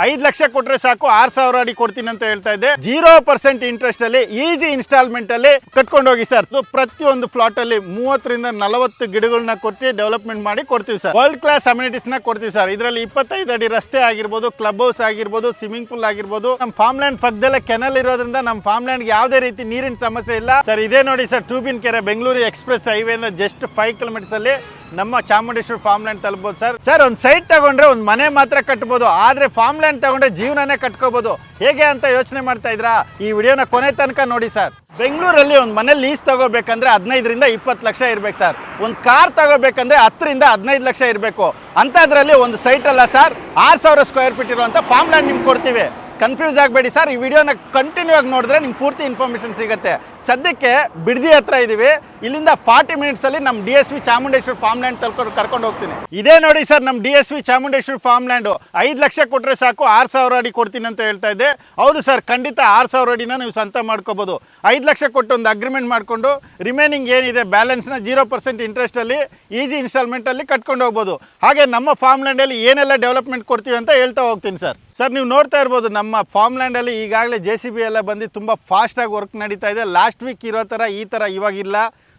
5 ಲಕ್ಷ ಕೊಟ್ರೆ ಸಾಕು 6,000 ಅಡಿ ಕೊಡ್ತೀನಿ ಅಂತ ಹೇಳ್ತಾ ಇದ್ದೆ. 0% ಇಂಟ್ರೆಸ್ಟ್ ಅಲ್ಲಿ ಈಸಿ ಇನ್ಸ್ಟಾಲ್ಮೆಂಟ್ ಅಲ್ಲಿ ಕಟ್ಕೊಂಡು ಹೋಗಿ ಸರ್. ಪ್ರತಿಯೊಂದು ಫ್ಲಾಟ್ ಅಲ್ಲಿ 30 ರಿಂದ 40 ಗಿಡಗಳನ್ನ ಕೊಟ್ಟು ಡೆವಲಪ್ಮೆಂಟ್ ಮಾಡಿ ಕೊಡ್ತೀವಿ ಸರ್. ವರ್ಲ್ಡ್ ಕ್ಲಾಸ್ ಅಮ್ಯುನಿಟೀಸ್ ನ ಕೊಡ್ತೀವಿ ಸರ್. ಇದರಲ್ಲಿ 25 ಅಡಿ ರಸ್ತೆ ಆಗಿರ್ಬೋದು, ಕ್ಲಬ್ ಹೌಸ್ ಆಗಿರ್ಬೋದು, ಸ್ವಿಮ್ಮಿಂಗ್ ಪೂಲ್ ಆಗಿರ್ಬೋದು. ನಮ್ಮ ಫಾರ್ಮ್ ಲ್ಯಾಂಡ್ ಪಕ್ಕದಲ್ಲೇ ಕೆನಲ್ ಇರೋದ್ರಿಂದ ನಮ್ಮ ಫಾರ್ಮ್ ಲ್ಯಾಂಡ್ ಯಾವುದೇ ರೀತಿ ನೀರಿನ ಸಮಸ್ಯೆ ಇಲ್ಲ ಸರ್. ಇದೇ ನೋಡಿ ಸರ್, ಟೂಬಿನಕೆರೆ ಬೆಂಗಳೂರು ಎಕ್ಸ್ಪ್ರೆಸ್ ಹೈವೇ ಇಂದ ಜಸ್ಟ್ 5 ಕಿಲೋಮೀಟರ್ಸ್ ಅಲ್ಲಿ ನಮ್ಮ ಚಾಮುಂಡೇಶ್ವರಿ ಫಾರ್ಮ್ ಲ್ಯಾಂಡ್ ತಲುಪಬಹುದು ಸರ್. ಸರ್ ಒಂದು ಸೈಟ್ ತಗೊಂಡ್ರೆ ಒಂದು ಮನೆ ಮಾತ್ರ ಕಟ್ಬೋದು, ಆದ್ರೆ ಫಾರ್ಮ್ ಲ್ಯಾಂಡ್ ತಗೊಂಡ್ರೆ ಜೀವನನೇ ಕಟ್ಕೋಬಹುದು. ಹೇಗೆ ಅಂತ ಯೋಚನೆ ಮಾಡ್ತಾ ಇದ್ರಾ? ಈ ವಿಡಿಯೋನ ಕೊನೆ ತನಕ ನೋಡಿ ಸರ್. ಬೆಂಗಳೂರಲ್ಲಿ ಒಂದು ಮನೆ ಲೀಸ್ ತಗೋಬೇಕಂದ್ರೆ 15 ರಿಂದ 20 ಲಕ್ಷ ಇರ್ಬೇಕು ಸರ್. ಒಂದು ಕಾರ್ ತಗೋಬೇಕಂದ್ರೆ 10 ರಿಂದ 15 ಲಕ್ಷ ಇರಬೇಕು. ಅಂತದ್ರಲ್ಲಿ ಒಂದು ಸೈಟ್ ಅಲ್ಲ ಸರ್, 6,000 ಸ್ಕ್ವೇರ್ ಫೀಟ್ ಇರುವಂತ ಫಾರ್ಮ್ ಲ್ಯಾಂಡ್ ನಿಮ್ಗೆ ಕೊಡ್ತೀವಿ. ಕನ್ಫ್ಯೂಸ್ ಆಗಬೇಡಿ ಸರ್. ಈ ವಿಡಿಯೋನ ಕಂಟಿನ್ಯೂ ಆಗಿ ನೋಡಿದ್ರೆ ನಿಮ್ಗೆ ಪೂರ್ತಿ ಇನ್ಫಾರ್ಮೇಷನ್ ಸಿಗುತ್ತೆ. ಸದ್ಯಕ್ಕೆ ಬಿಡದಿ ಹತ್ರ ಇದೀವಿ. ಇಲ್ಲಿಂದ 40 ಮಿನಿಟ್ಸ್ ಅಲ್ಲಿ ನಮ್ಮ DSV ಚಾಮುಂಡೇಶ್ವರಿ ಫಾರ್ಮ್ ಲ್ಯಾಂಡ್ ಕರ್ಕೊಂಡು ಹೋಗ್ತೀನಿ. ಇದೇ ನೋಡಿ ಸರ್, ನಮ್ಮ DSV Chamundeshwari farm land 5 lakh ಕೊಟ್ರೆ ಸಾಕು 6,000 ಅಡಿ ಕೊಡ್ತೀನಿ ಅಂತ ಹೇಳ್ತಾ ಇದ್ದೆ. ಹೌದು ಸರ್, ಖಂಡಿತ 6,000 ಅಡಿನ ನೀವು ಸ್ವಂತ ಮಾಡ್ಕೋಬಹುದು. 5 ಲಕ್ಷ ಕೊಟ್ಟು ಒಂದು ಅಗ್ರಿಮೆಂಟ್ ಮಾಡಿಕೊಂಡು ರಿಮೈನಿಂಗ್ ಏನಿದೆ ಬ್ಯಾಲೆನ್ಸ್ನ 0% ಇಂಟ್ರೆಸ್ಟ್ ಅಲ್ಲಿ ಈಸಿ ಇನ್ಸ್ಟಾಲ್ಮೆಂಟ್ ಅಲ್ಲಿ ಕಟ್ಕೊಂಡು ಹೋಗ್ಬೋದು. ಹಾಗೆ ನಮ್ಮ ಫಾರ್ಮ್ ಲ್ಯಾಂಡ್ ಅಲ್ಲಿ ಏನೆಲ್ಲ ಡೆವಲಪ್ಮೆಂಟ್ ಕೊಡ್ತೀವಿ ಅಂತ ಹೇಳ್ತಾ ಹೋಗ್ತೀನಿ ಸರ್. ಸರ್ ನೀವು ನೋಡ್ತಾ ಇರ್ಬೋದು, ನಮ್ಮ ಫಾರ್ಮ್ ಲ್ಯಾಂಡ್ ಅಲ್ಲಿ ಈಗಾಗಲೇ JCB ಎಲ್ಲ ಬಂದು ತುಂಬ ಫಾಸ್ಟಾಗಿ ವರ್ಕ್ ನಡೀತಾ ಇದೆ. ಲಾಸ್ಟ್ ವೀಕ್ ಇರೋ ಥರ ಈ ಥರ ಇವಾಗಿಲ್ಲ,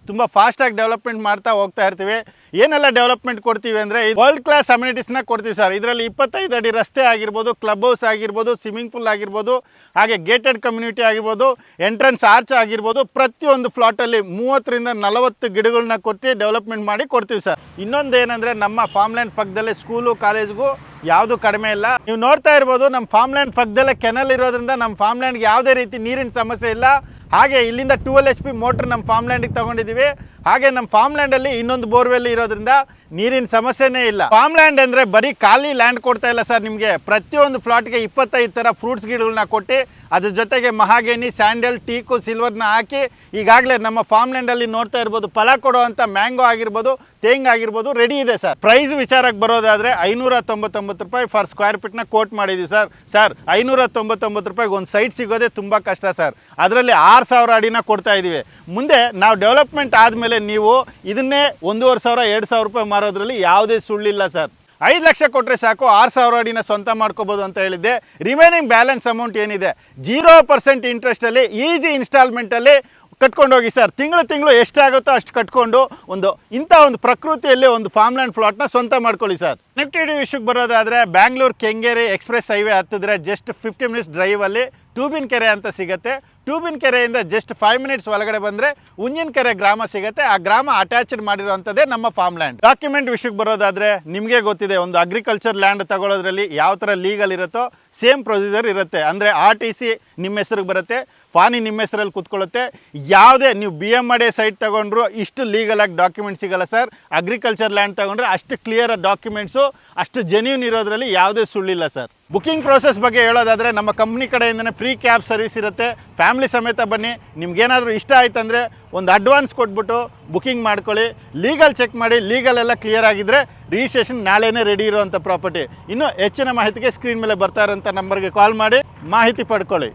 ತುಂಬ ಫಾಸ್ಟಾಗಿ ಡೆವಲಪ್ಮೆಂಟ್ ಮಾಡ್ತಾ ಹೋಗ್ತಾ ಇರ್ತೀವಿ. ಏನೆಲ್ಲ ಡೆವಲಪ್ಮೆಂಟ್ ಕೊಡ್ತೀವಿ ಅಂದರೆ ವರ್ಲ್ಡ್ ಕ್ಲಾಸ್ ಅಮ್ಯುನಿಟೀಸ್ನ ಕೊಡ್ತೀವಿ ಸರ್. ಇದರಲ್ಲಿ 25 ಅಡಿ ರಸ್ತೆ ಆಗಿರ್ಬೋದು, ಕ್ಲಬ್ ಹೌಸ್ ಆಗಿರ್ಬೋದು, ಸ್ವಿಮ್ಮಿಂಗ್ ಪೂಲ್ ಆಗಿರ್ಬೋದು, ಹಾಗೆ ಗೇಟೆಡ್ ಕಮ್ಯುನಿಟಿ ಆಗಿರ್ಬೋದು, ಎಂಟ್ರೆನ್ಸ್ ಆರ್ಚ್ ಆಗಿರ್ಬೋದು. ಪ್ರತಿಯೊಂದು ಫ್ಲಾಟಲ್ಲಿ 30 ರಿಂದ 40 ಗಿಡಗಳನ್ನ ಕೊಟ್ಟು ಡೆವಲಪ್ಮೆಂಟ್ ಮಾಡಿ ಕೊಡ್ತೀವಿ ಸರ್. ಇನ್ನೊಂದು ಏನಂದರೆ, ನಮ್ಮ ಫಾರ್ಮ್ ಲ್ಯಾಂಡ್ ಪಕ್ಕದಲ್ಲೇ ಸ್ಕೂಲು ಕಾಲೇಜ್ಗೂ ಯಾವುದು ಕಡಿಮೆ ಇಲ್ಲ. ನೀವು ನೋಡ್ತಾ ಇರ್ಬೋದು, ನಮ್ಮ ಫಾರ್ಮ್ ಲ್ಯಾಂಡ್ ಪಕ್ಕದಲ್ಲೇ ಕೆನಲ್ ಇರೋದ್ರಿಂದ ನಮ್ಮ ಫಾರ್ಮ್ ಲ್ಯಾಂಡ್ಗೆ ಯಾವುದೇ ರೀತಿ ನೀರಿನ ಸಮಸ್ಯೆ ಇಲ್ಲ. ಹಾಗೆ ಇಲ್ಲಿಂದ 12 HP ಮೋಟ್ರ್ ನಮ್ಮ ಫಾರ್ಮ್ ಲ್ಯಾಂಡಿಗೆ ತಗೊಂಡಿದ್ದೀವಿ. ಹಾಗೆ ನಮ್ಮ ಫಾರ್ಮ್ ಲ್ಯಾಂಡಲ್ಲಿ ಇನ್ನೊಂದು ಬೋರ್ವೆಲ್ ಇರೋದ್ರಿಂದ ನೀರಿನ ಸಮಸ್ಯೆನೇ ಇಲ್ಲ. ಫಾರ್ಮ್ ಲ್ಯಾಂಡ್ ಅಂದರೆ ಬರೀ ಖಾಲಿ ಲ್ಯಾಂಡ್ ಕೊಡ್ತಾ ಇಲ್ಲ ಸರ್. ನಿಮಗೆ ಪ್ರತಿಯೊಂದು ಫ್ಲಾಟ್ಗೆ 25 ಥರ ಫ್ರೂಟ್ಸ್ ಗಿಡಗಳನ್ನ ಕೊಟ್ಟು ಅದ್ರ ಜೊತೆಗೆ ಮಹಾಗೇನಿ, ಸ್ಯಾಂಡಲ್, ಟೀಕು, ಸಿಲ್ವರ್ನ ಹಾಕಿ ಈಗಾಗಲೇ ನಮ್ಮ ಫಾರ್ಮ್ ಲ್ಯಾಂಡಲ್ಲಿ ನೋಡ್ತಾ ಇರ್ಬೋದು, ಫಲ ಕೊಡುವಂಥ ಮ್ಯಾಂಗೋ ಆಗಿರ್ಬೋದು, ತೇಂಗ್ ಆಗಿರ್ಬೋದು ರೆಡಿ ಇದೆ ಸರ್. ಪ್ರೈಸ್ ವಿಚಾರಕ್ಕೆ ಬರೋದಾದರೆ 599 ರೂಪಾಯಿ ಫಾರ್ ಸ್ಕ್ವೇರ್ ಫೀಟ್ನ ಕೋಟ್ ಮಾಡಿದ್ದೀವಿ ಸರ್. ಸರ್ 599 ರೂಪಾಯಿಗೆ ಒಂದು ಸೈಟ್ ಸಿಗೋದೇ ತುಂಬ ಕಷ್ಟ ಸರ್. ಅದರಲ್ಲಿ 6,000 ಅಡಿನ ಕೊಡ್ತಾ ಇದ್ದೀವಿ. ಮುಂದೆ ನಾವು ಡೆವಲಪ್ಮೆಂಟ್ ಆದಮೇಲೆ ನೀವು ಇದನ್ನೇ 1,500 2,000 ರೂಪಾಯಿ ಮಾರೋದ್ರಲ್ಲಿ ಯಾವುದೇ ಸುಳ್ಳಿಲ್ಲ ಸರ್. 5 ಲಕ್ಷ ಕೊಟ್ಟರೆ ಸಾಕು 6,000 ಅಡಿನ ಸ್ವಂತ ಮಾಡ್ಕೋಬೋದು ಅಂತ ಹೇಳಿದ್ದೆ. ರಿಮೈನಿಂಗ್ ಬ್ಯಾಲೆನ್ಸ್ ಅಮೌಂಟ್ ಏನಿದೆ 0% ಇಂಟ್ರೆಸ್ಟಲ್ಲಿ ಈಸಿ ಇನ್ಸ್ಟಾಲ್ಮೆಂಟಲ್ಲಿ ಕಟ್ಕೊಂಡು ಹೋಗಿ ಸರ್. ತಿಂಗಳು ಎಷ್ಟಾಗುತ್ತೋ ಅಷ್ಟು ಕಟ್ಕೊಂಡು ಇಂಥ ಒಂದು ಪ್ರಕೃತಿಯಲ್ಲಿ ಒಂದು ಫಾರ್ಮ್ ಲ್ಯಾಂಡ್ ಪ್ಲಾಟ್ನ ಸ್ವಂತ ಮಾಡ್ಕೊಳ್ಳಿ ಸರ್. ಕನೆಕ್ಟಿವಿಟಿ ವಿಷಯಕ್ಕೆ ಬರೋದಾದರೆ, ಬ್ಯಾಂಗ್ಳೂರು ಕೆಂಗೇರಿ ಎಕ್ಸ್ಪ್ರೆಸ್ ಹೈವೇ ಹತ್ತಿದ್ರೆ ಜಸ್ಟ್ 50 ಮಿನಿಟ್ಸ್ ಡ್ರೈವಲ್ಲಿ ಟೂಬಿನಕೆರೆ ಅಂತ ಸಿಗುತ್ತೆ. ಟೂಬಿನಕೆರೆಯಿಂದ ಜಸ್ಟ್ 5 ಮಿನಿಟ್ಸ್ ಒಳಗಡೆ ಬಂದರೆ ಉಂಜಿನಕೆರೆ ಗ್ರಾಮ ಸಿಗುತ್ತೆ. ಆ ಗ್ರಾಮ ಅಟ್ಯಾಚ್ಡ್ ಮಾಡಿರೋಂಥದ್ದೇ ನಮ್ಮ ಫಾರ್ಮ್ ಲ್ಯಾಂಡ್. ಡಾಕ್ಯುಮೆಂಟ್ ವಿಷಯಕ್ಕೆ ಬರೋದಾದರೆ, ನಿಮಗೆ ಗೊತ್ತಿದೆ, ಒಂದು ಅಗ್ರಿಕಲ್ಚರ್ ಲ್ಯಾಂಡ್ ತಗೊಳ್ಳೋದ್ರಲ್ಲಿ ಯಾವ ಥರ ಲೀಗಲ್ ಇರುತ್ತೋ ಸೇಮ್ ಪ್ರೊಸೀಜರ್ ಇರುತ್ತೆ. ಅಂದರೆ RTC ನಿಮ್ಮ ಹೆಸರಿಗೆ ಬರುತ್ತೆ, ಪಾನಿ ನಿಮ್ಮ ಹೆಸರಲ್ಲಿ ಕೂತ್ಕೊಳ್ಳುತ್ತೆ. ಯಾವುದೇ ನೀವು BMRDA ಸೈಟ್ ತೊಗೊಂಡ್ರು ಇಷ್ಟು ಲೀಗಲಾಗಿ ಡಾಕ್ಯುಮೆಂಟ್ ಸಿಗಲ್ಲ ಸರ್. ಅಗ್ರಿಕಲ್ಚರ್ ಲ್ಯಾಂಡ್ ತೊಗೊಂಡ್ರೆ ಅಷ್ಟು ಕ್ಲಿಯರ್ ಡಾಕ್ಯುಮೆಂಟ್ಸು, ಅಷ್ಟು ಜೆನ್ಯೂನ್ ಇರೋದ್ರಲ್ಲಿ ಯಾವುದೇ ಸುಳ್ಳಿಲ್ಲ ಸರ್. ಬುಕ್ಕಿಂಗ್ ಪ್ರೋಸೆಸ್ ಬಗ್ಗೆ ಹೇಳೋದಾದರೆ, ನಮ್ಮ ಕಂಪ್ನಿ ಕಡೆಯಿಂದನೇ ಫ್ರೀ ಕ್ಯಾಬ್ ಸರ್ವಿಸ್ ಇರುತ್ತೆ. ಫ್ಯಾಮಿಲಿ ಸಮೇತ ಬನ್ನಿ. ನಿಮ್ಗೇನಾದರೂ ಇಷ್ಟ ಆಯ್ತಂದರೆ ಒಂದು ಅಡ್ವಾನ್ಸ್ ಕೊಟ್ಬಿಟ್ಟು ಬುಕ್ಕಿಂಗ್ ಮಾಡ್ಕೊಳ್ಳಿ. ಲೀಗಲ್ ಚೆಕ್ ಮಾಡಿ, ಲೀಗಲ್ ಎಲ್ಲ ಕ್ಲಿಯರ್ ಆಗಿದ್ದರೆ ರಿಜಿಸ್ಟ್ರೇಷನ್ ನಾಳೆನೇ ರೆಡಿ ಇರುವಂಥ ಪ್ರಾಪರ್ಟಿ. ಇನ್ನು ಹೆಚ್ಚಿನ ಮಾಹಿತಿಗೆ ಸ್ಕ್ರೀನ್ ಮೇಲೆ ಬರ್ತಾ ಇರೋಂಥ ನಂಬರ್ಗೆ ಕಾಲ್ ಮಾಡಿ ಮಾಹಿತಿ ಪಡ್ಕೊಳ್ಳಿ.